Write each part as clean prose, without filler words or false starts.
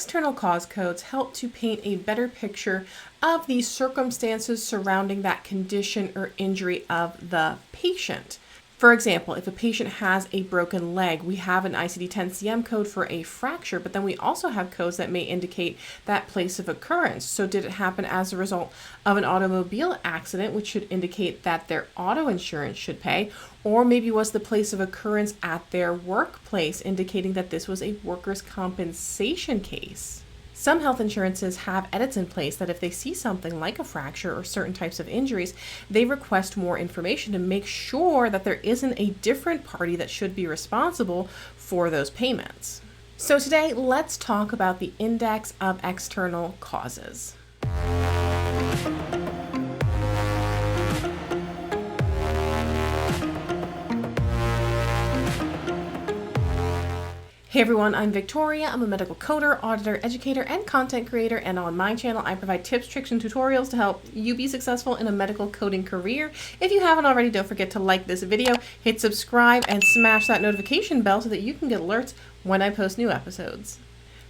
external cause codes help to paint a better picture of the circumstances surrounding that condition or injury of the patient. For example, if a patient has a broken leg, we have an ICD-10-CM code for a fracture, but then we also have codes that may indicate that place of occurrence. So did it happen as a result of an automobile accident, which should indicate that their auto insurance should pay, or maybe was the place of occurrence at their workplace, indicating that this was a workers' compensation case. Some health insurances have edits in place that if they see something like a fracture or certain types of injuries, they request more information to make sure that there isn't a different party that should be responsible for those payments. So today, let's talk about the index of external causes. Hey everyone, I'm Victoria. I'm a medical coder, auditor, educator, and content creator, and on my channel I provide tips, tricks, and tutorials to help you be successful in a medical coding career. If you haven't already, don't forget to like this video, hit subscribe, and smash that notification bell so that you can get alerts when I post new episodes.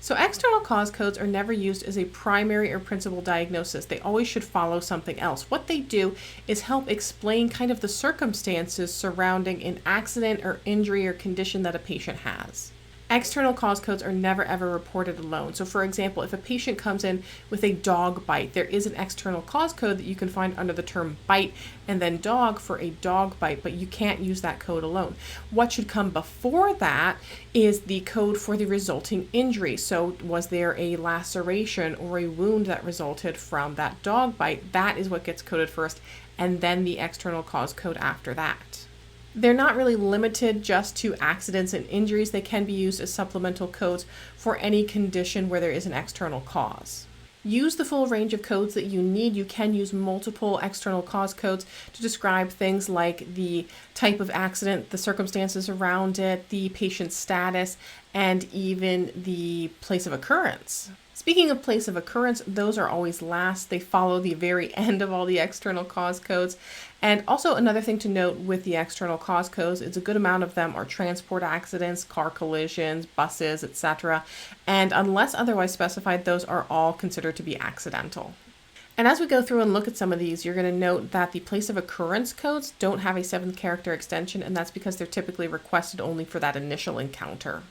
So external cause codes are never used as a primary or principal diagnosis. They always should follow something else. What they do is help explain kind of the circumstances surrounding an accident or injury or condition that a patient has. External cause codes are never ever reported alone. So for example, if a patient comes in with a dog bite, there is an external cause code that you can find under the term bite and then dog for a dog bite, but you can't use that code alone. What should come before that is the code for the resulting injury. So was there a laceration or a wound that resulted from that dog bite? That is what gets coded first, and then the external cause code after that. They're not really limited just to accidents and injuries. They can be used as supplemental codes for any condition where there is an external cause. Use the full range of codes that you need. You can use multiple external cause codes to describe things like the type of accident, the circumstances around it, the patient's status, and even the place of occurrence. Speaking of place of occurrence, those are always last. They follow the very end of all the external cause codes. And also another thing to note with the external cause codes is a good amount of them are transport accidents, car collisions, buses, etc. And unless otherwise specified, those are all considered to be accidental. And as we go through and look at some of these, you're going to note that the place of occurrence codes don't have a 7th character extension, and that's because they're typically requested only for that initial encounter.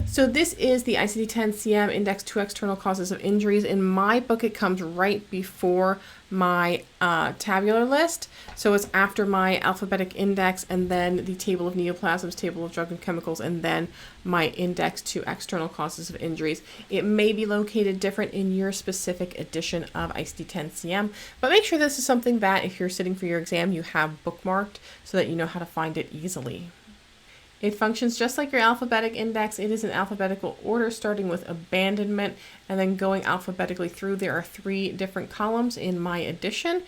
So this is the ICD-10-CM Index to External Causes of Injuries. In my book, it comes right before my tabular list. So it's after my alphabetic index and then the table of neoplasms, table of drug and chemicals, and then my index to external causes of injuries. It may be located different in your specific edition of ICD-10-CM, but make sure this is something that if you're sitting for your exam, you have bookmarked so that you know how to find it easily. It functions just like your alphabetic index. It is in alphabetical order, starting with abandonment and then going alphabetically through. There are 3 different columns in my edition,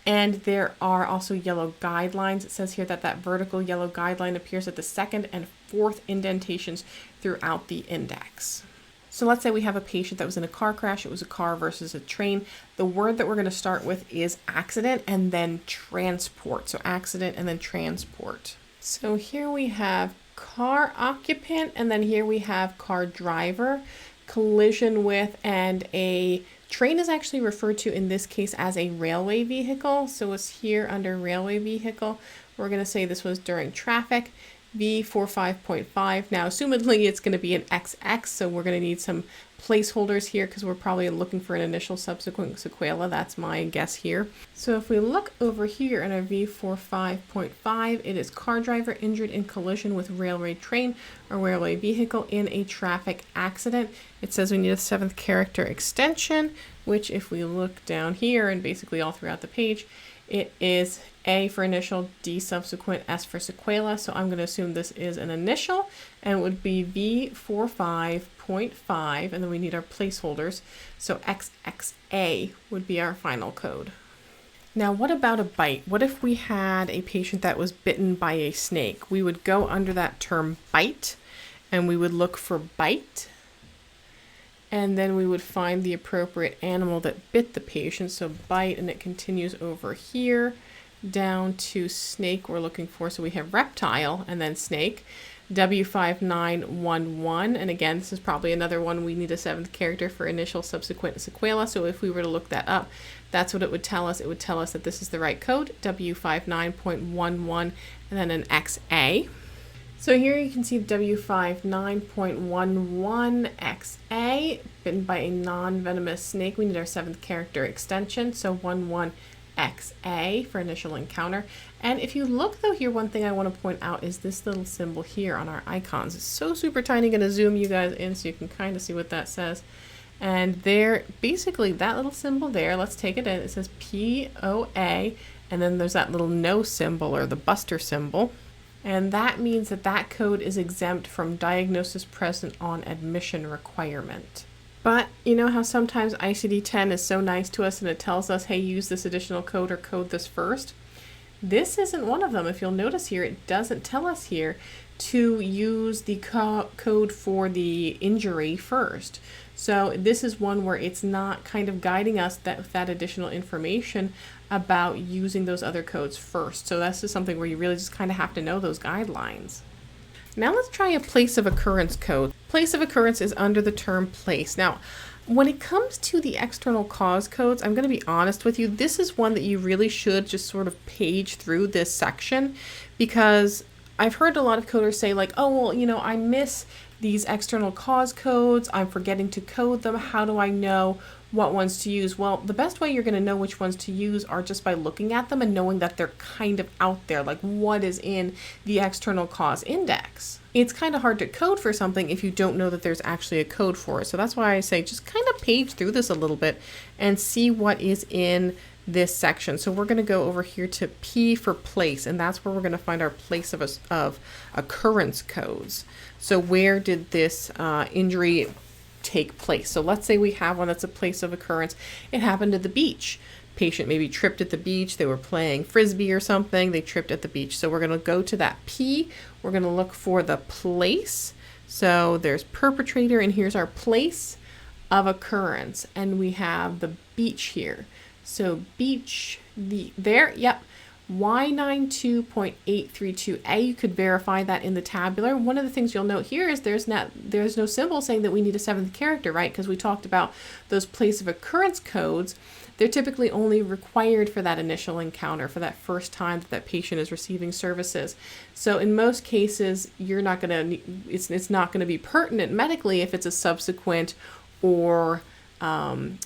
and there are also yellow guidelines. It says here that vertical yellow guideline appears at the 2nd and 4th indentations throughout the index. So let's say we have a patient that was in a car crash. It was a car versus a train. The word that we're going to start with is accident and then transport. So accident and then transport. So here we have car occupant, and then here we have car driver, collision with, and a train is actually referred to in this case as a railway vehicle. So it's here under railway vehicle. We're going to say this was during traffic. V45.5. Now, assumedly, it's going to be an XX, so we're going to need some placeholders here because we're probably looking for an initial subsequent sequela. That's my guess here. So if we look over here at our V45.5, it is car driver injured in collision with railway train or railway vehicle in a traffic accident. It says we need a 7th character extension, which if we look down here and basically all throughout the page, it is A for initial, D subsequent, S for sequela. So I'm going to assume this is an initial, and it would be V45.5, and then we need our placeholders. So XXA would be our final code. Now, what about a bite? What if we had a patient that was bitten by a snake? We would go under that term bite, and we would look for bite. And then we would find the appropriate animal that bit the patient. So bite, and it continues over here down to snake we're looking for. So we have reptile and then snake. W5911, and again, this is probably another one we need a 7th character for initial, subsequent, sequela. So if we were to look that up, that's what it would tell us. It would tell us that this is the right code, W59.11, and then an XA. So here you can see W59.11XA, bitten by a non-venomous snake. We need our 7th character extension, so 11XA for initial encounter. And if you look though here, one thing I want to point out is this little symbol here on our icons. It's so super tiny. I'm going to zoom you guys in so you can kind of see what that says. And there, basically that little symbol there, let's take it in. It says POA, and then there's that little no symbol or the buster symbol. And that means that that code is exempt from diagnosis present on admission requirement. But you know how sometimes ICD-10 is so nice to us and it tells us, hey, use this additional code or code this first? This isn't one of them. If you'll notice here, it doesn't tell us here to use the code for the injury first. So this is one where it's not kind of guiding us that additional information about using those other codes first. So this is something where you really just kind of have to know those guidelines. Now let's try a place of occurrence code. Place of occurrence is under the term place. Now, when it comes to the external cause codes, I'm going to be honest with you, this is one that you really should just sort of page through this section, because I've heard a lot of coders say like, oh, well, you know, I miss these external cause codes, I'm forgetting to code them, how do I know what ones to use? Well, the best way you're going to know which ones to use are just by looking at them and knowing that they're kind of out there, like what is in the external cause index. It's kind of hard to code for something if you don't know that there's actually a code for it. So that's why I say just kind of page through this a little bit and see what is in this section. So we're going to go over here to P for place, and that's where we're going to find our place of occurrence codes. So where did this injury take place? So let's say we have one that's a place of occurrence. It happened at the beach. Patient maybe tripped at the beach. They were playing frisbee or something. They tripped at the beach. So we're going to go to that P. We're going to look for the place. So there's perpetrator, and here's our place of occurrence. And we have the beach here. So beach, yep. Y92.832A, you could verify that in the tabular. One of the things you'll note here is there's no symbol saying that we need a 7th character, right? Because we talked about those place of occurrence codes. They're typically only required for that initial encounter, for that first time that patient is receiving services. So in most cases, it's not going to be pertinent medically if it's a subsequent or a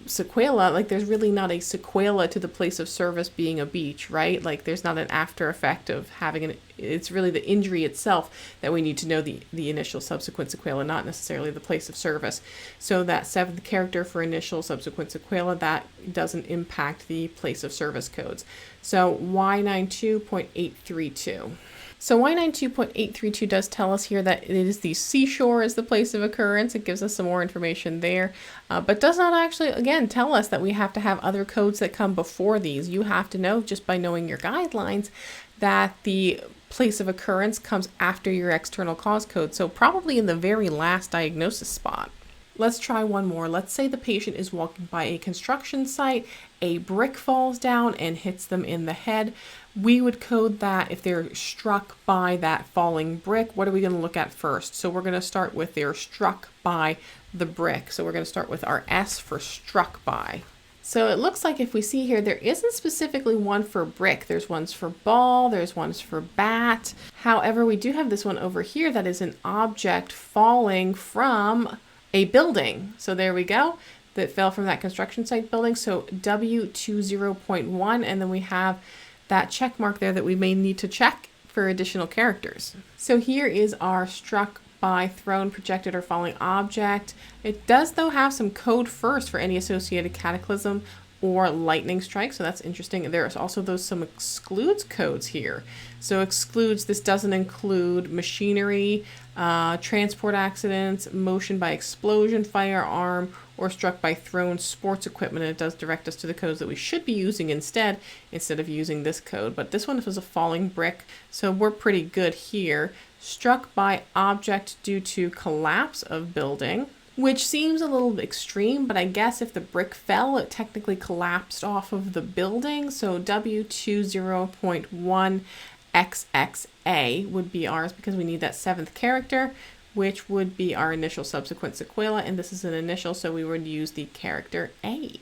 sequela. Like there's really not a sequela to the place of service being a beach, right? Like there's not an after effect of having it's really the injury itself that we need to know the initial subsequent sequela, not necessarily the place of service. So that 7th character for initial subsequent sequela, that doesn't impact the place of service codes. So Y92.832. So Y92.832 does tell us here that it is the seashore is the place of occurrence. It gives us some more information there, but does not actually, again, tell us that we have to have other codes that come before these. You have to know just by knowing your guidelines that the place of occurrence comes after your external cause code. So probably in the very last diagnosis spot. Let's try one more. Let's say the patient is walking by a construction site, a brick falls down and hits them in the head. We would code that if they're struck by that falling brick. What are we going to look at first? So we're going to start with they're struck by the brick. So we're going to start with our S for struck by. So it looks like if we see here, there isn't specifically one for brick. There's ones for ball, there's ones for bat. However, we do have this one over here that is an object falling from a building. So there we go. That fell from that construction site building. So W20.1, and then we have that check mark there that we may need to check for additional characters. So here is our struck by, thrown, projected, or falling object. It does though have some code first for any associated cataclysm or lightning strike, so that's interesting. There's also some excludes codes here. So excludes, this doesn't include machinery, transport accidents, motion by explosion, firearm, or struck by thrown sports equipment. And it does direct us to the codes that we should be using instead of using this code. But this one was a falling brick, so we're pretty good here. Struck by object due to collapse of building, which seems a little extreme, but I guess if the brick fell, it technically collapsed off of the building. So W20.1 XXA would be ours because we need that 7th character, which would be our initial subsequent sequela, and this is an initial, so we would use the character A.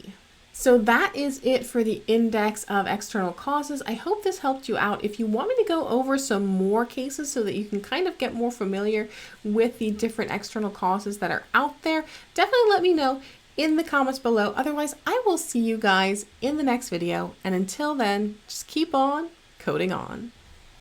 So that is it for the index of external causes. I hope this helped you out. If you want me to go over some more cases so that you can kind of get more familiar with the different external causes that are out there, definitely let me know in the comments below. Otherwise, I will see you guys in the next video. And until then, just keep on coding on.